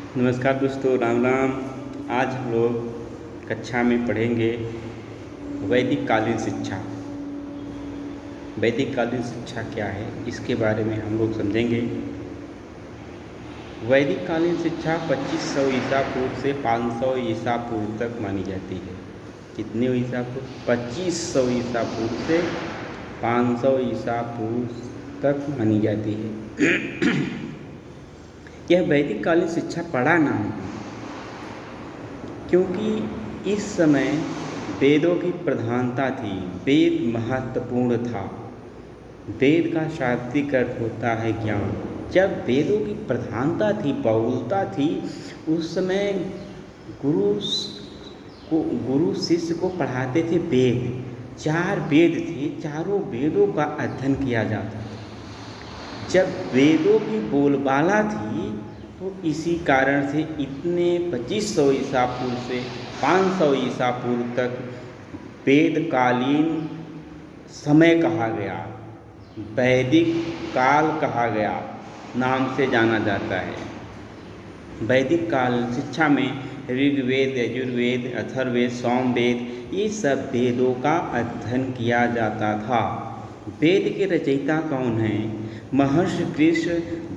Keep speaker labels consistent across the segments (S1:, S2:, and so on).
S1: नमस्कार दोस्तों, राम राम। आज हम लोग कक्षा में पढ़ेंगे वैदिक कालीन शिक्षा। वैदिक कालीन शिक्षा क्या है, इसके बारे में हम लोग समझेंगे। वैदिक कालीन शिक्षा 2500 ईसा पूर्व से 500 ईसा पूर्व तक मानी जाती है। कितने ईसा पूर्व? 2500 ईसा पूर्व से 500 ईसा पूर्व तक मानी जाती है। यह वैदिक कालीन शिक्षा पढ़ा नाम है, क्योंकि इस समय वेदों की प्रधानता थी। वेद महत्वपूर्ण था। वेद का शाब्दिक अर्थ होता है ज्ञान। जब वेदों की प्रधानता थी, बहुलता थी, उस समय गुरु शिष्य को पढ़ाते थे वेद। 4 वेद थे, चारों वेदों का अध्ययन किया जाता था। जब वेदों की बोलबाला थी, तो इसी कारण से इतने 2500 ईसा पूर्व से 500 ईसा पूर्व तक वेदकालीन समय कहा गया, वैदिक काल कहा गया, नाम से जाना जाता है। वैदिक काल शिक्षा में ऋग्वेद, यजुर्वेद, अथर्ववेद, सामवेद, ये सब वेदों का अध्ययन किया जाता था। वेद के रचयिता कौन हैं? महर्षि कृष्ण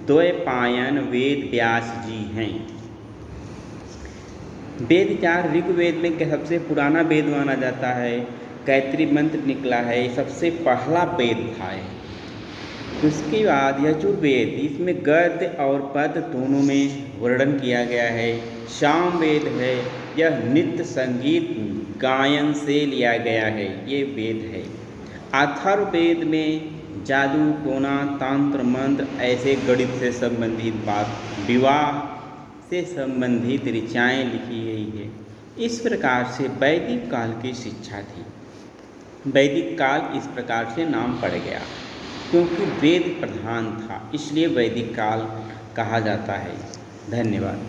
S1: द्वैपायन वेद व्यास जी हैं। वेद 4 ऋग्वेद में सबसे पुराना वेद माना जाता है। गायत्री मंत्र निकला है, सबसे पहला वेद था। उसके बाद यजुर्वेद, इसमें गद्य और पद दोनों में वर्णन किया गया है। सामवेद है, यह नृत्य संगीत गायन से लिया गया है, ये वेद है। अथर्ववेद में जादू टोना तंत्र मंत्र ऐसे गणित से संबंधित बात, विवाह से संबंधित ऋचाएँ लिखी गई है। इस प्रकार से वैदिक काल की शिक्षा थी। वैदिक काल इस प्रकार से नाम पड़ गया, क्योंकि वेद प्रधान था, इसलिए वैदिक काल कहा जाता है। धन्यवाद।